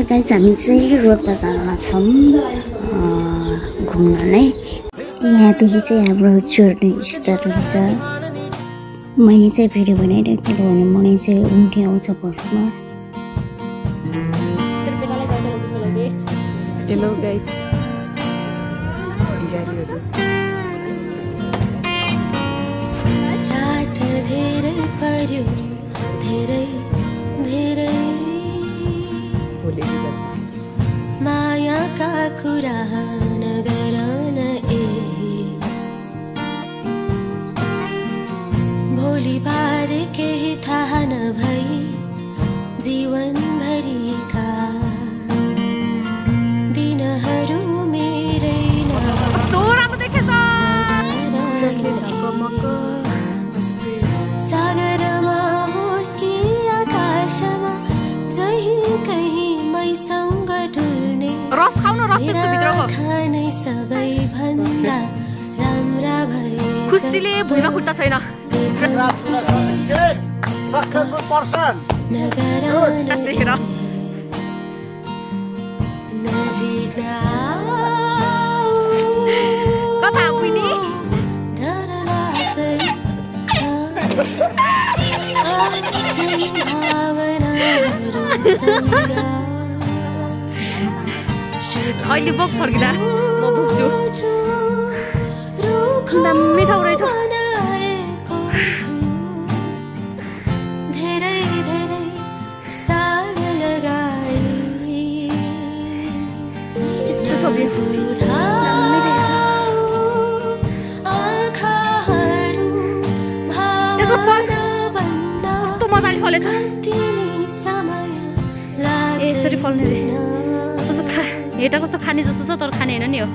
Guys हामी चाहिँ road बजारमा छौँ घुम्नलाई। यहाँदेखि चाहिँ हाम्रो जर्नी स्टार्ट हुन्छ। मैले चाहिँ भिडियो बनाइरहेको किनभने मलाई चाहिँ उल्टी आउँछ बसमा। हेलो गाइस, रात धेरै पर्यो, धेरै धेरै मायाका कुरा नगर न भोलि बारे केही थाहा नभई जीवन भरिका दिनहरू मेरै सागरमा होस् कि आकाशमा जहीँ कहीँ मैसँग डुल्ने रस खाउन रस त्यसको भित्रको खानै सबै भन्दा राम्रा भए खुसीले भुइँमा खुट्टा छैन। Successful person. देखेर कता पुग्ने अहिले बोक फर्किँदा म पुग्छु। दामी ठाउँ रहेछ। धेरै धेरै साल लगाए आँखाहरू कस्तो मजाले फलेछ। यसरी फल्ने रे कस्तो हेटा कस्तो खाने जस्तो छ तर खाने होइन नि हो।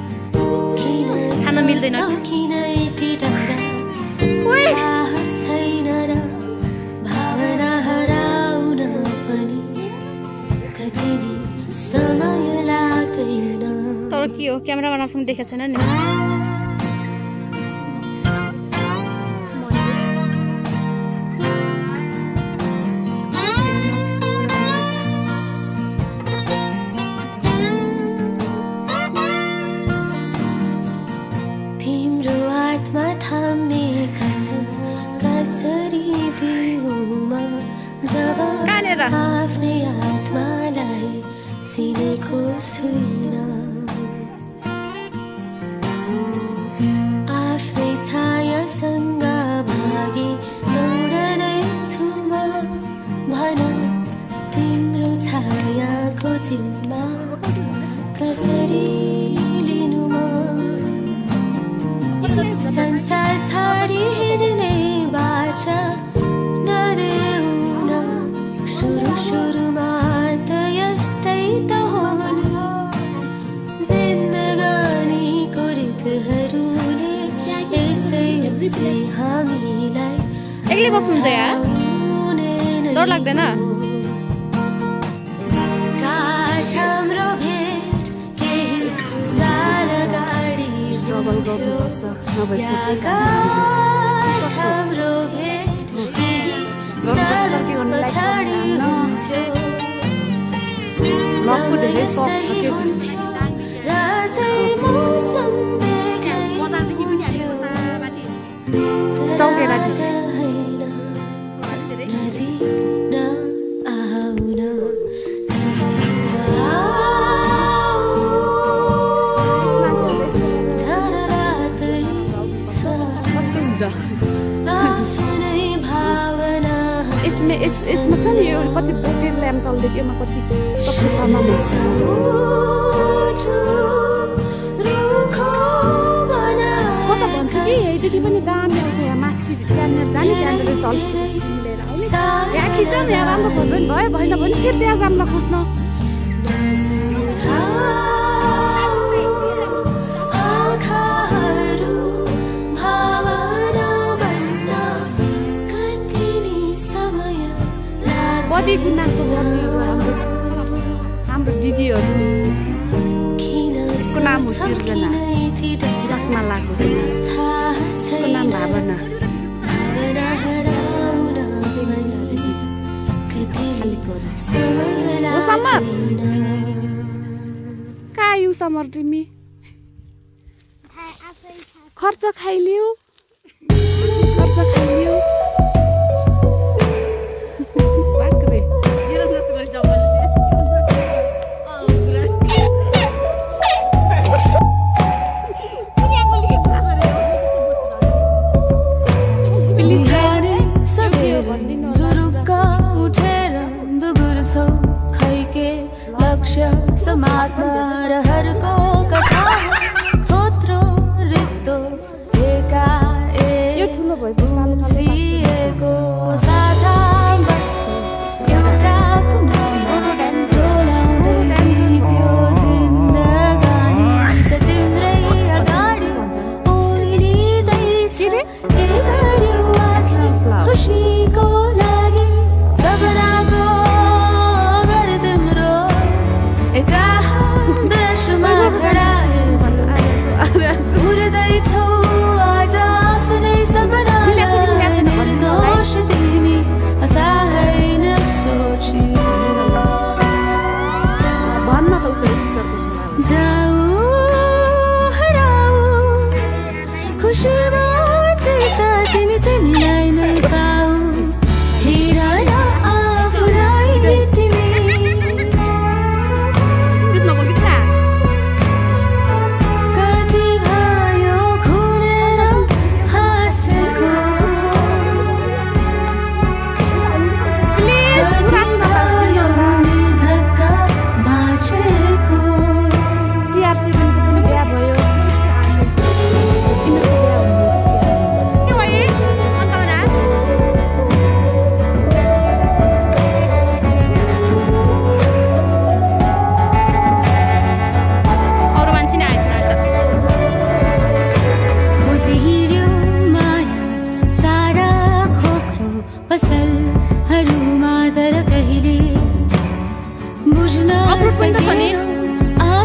खान मिल्दैन। तर के हो क्यामेरामा राम्रोसँग देखेको छैन नि। तिम्रो आत्मा थाम्ने कसम कसरी दिउमा जब आफ्नै आत्मालाई चिनेको छुइनँ। आफ्नै छायासँग भागी दौडदैछु म भन तिम्रो छायाको जिम्मा कसरी लिनु म संसार छाडी हिँड्ने बाचा नदेऊ न सुरु सुरुमा त यस्तै त हो नि जिन्दगानीको रीतहरूले यसै उसै हामीलाई एक्लै बस्नुहुन्छ यार, डर लाग्दैन? काश हाम्रो भेट केही साल अगाडि या काश हाम्रो भेट केही साल पछाडि हुन्थ्यो। समय सही हुन्थ्यो र चाहिँ मौसम बेग्लै हुन्थ्यो। तर आज होइन नजिक नआउन यसमा छ नि यो कति बोकेर ल्याम्प टल्दै मा कति सामान कता भन्छु कि यति पनि दामी रहेछ। यहाँ माथि त्यहाँनिर जाने त्यहाँनिर टल मिलेर यहाँ खिच्छ नि यहाँ राम्रो खोज्नु नि भयो भएन भने फेरि त्यहाँ जाम्ला खोज्न। बडी गुनासो गर्ने हाम्रो दिदीहरू को नाम हो सिर्जना, चस्मा लागेको को नाम भावना। कायु समर तिमी खर्च खाइलिउ बाक्रे समात्मा रहरको कथा थोत्रो रित्तो एकाएक गुम्सिएको साझा बसको एउटा कुनामा डोलाउँदै बित्यो जिन्दगानी त तिम्रै अगाडि ओइलिँदैछ एकार्यो आज खुसीको लागि सपनाको घर तिम्रो देशमा उड्दैछौ आज आफ्नै सपनालाई निर्दोष तिमी थाहै नसोची जाऊ हराऊ खुसी मात्रै त तिमीलाई नै पाऊ हेर न आफूलाई तिमी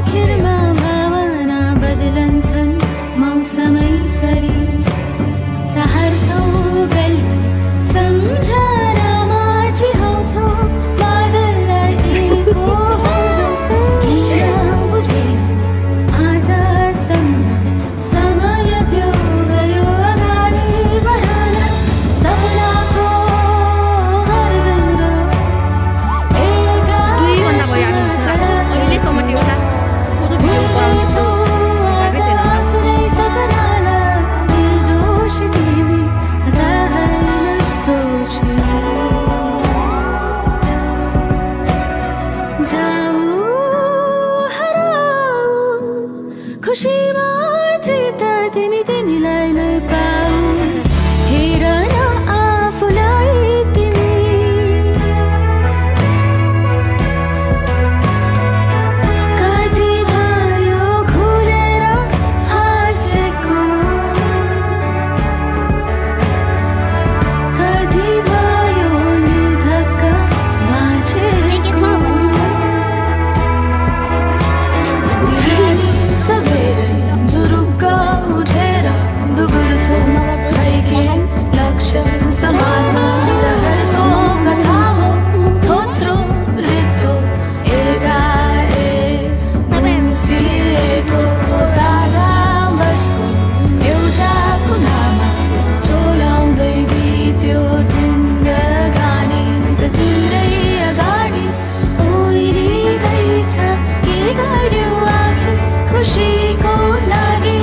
आखिरमा भावना बदलन्छन् मौसमै सरी चाहन्छौ गली सम्झनामा चिहाउँछौ बादललाई एको किन बुझेन आजसम्म समय त्यो गयो अगाडि बढान सपनाको घर तिम्रो खुसी मात्रै त तिमीलाई नै पाऊ हेर न आफूलाई तिमी कति भयो खुलेर हाँसेको कति भयो निधक्क बाँचेको सबेरै जुरुक्क उठेर दुगुर्छौ खैके लक्ष्य समात्मा रहरको कथा हो थोत्रो रित्तो एकाएक गुम्सिएको साझा बसको एउटा कुनामा टोलाउँदै बित्यो जिन्दगानी त तिम्रै अगाडि ओइलिँदैछ के गर्यो आखिर खुसीको लागि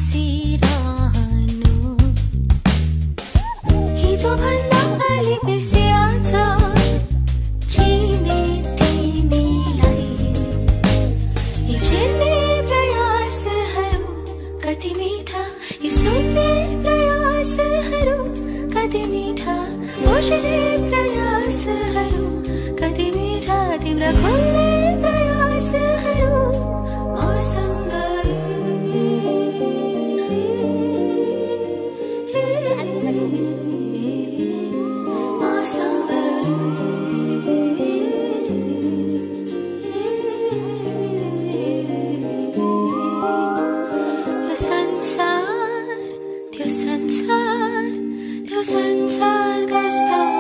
बसिरहनु हिजो भन्दा अलि बेसी आज चिने तिमीलाई यी चिन्ने प्रयासहरू कति मिठा यी सुन्ने प्रयासहरू कति मिठा बुझ्ने प्रयासहरू कति मिठा तिम्रा खोल्ने प्रयासहरू मसँग संसार कस्तो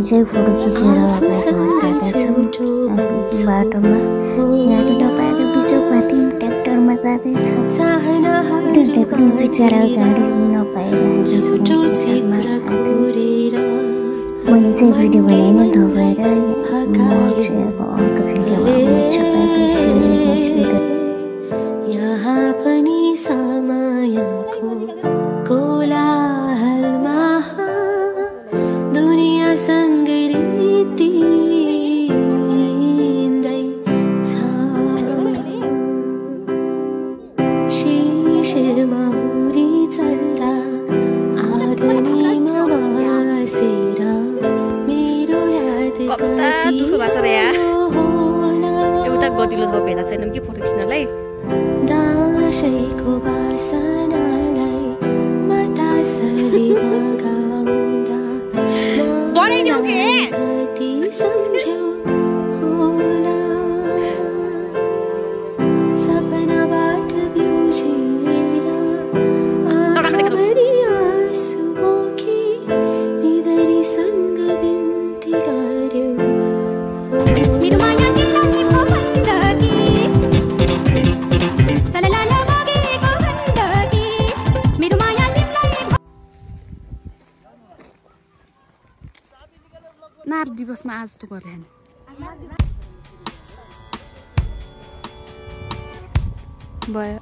चाहिँ फोटो खिचेर जाँदैछौँ बाटोमा गाडी नपाएर बिचोकमा तिन ट्र्याक्टरमा जाँदैछौँ उनीहरूले पनि बिचरा गाडी नपाएर मैले चाहिँ भिडियो बनाइ नै थपेर म चाहिँ अब अर्को भिडियोमा आउँछु पाएपछि यहाँ पनि समयको कोलाहलमा दुनियासँग रीतिँदै छ शीशे सजिलो ठाउँ भेटा छैनौँ कि फोटो खिच्नलाई दाशैको बासनालाई बतासले बगाउँदा बनाइदेऊ के कति सम्झ्यौ होला सपनाबाट बिउझेर आँखाभरि आँसु बोकी निधरीसँग बिन्ती गर्यौ मेरो माया तिमीलाई पो भन्दकी सललाला बगेको भन्दकी मेरो माया तिमीलाई नार दिवसमा आज त गरे भयो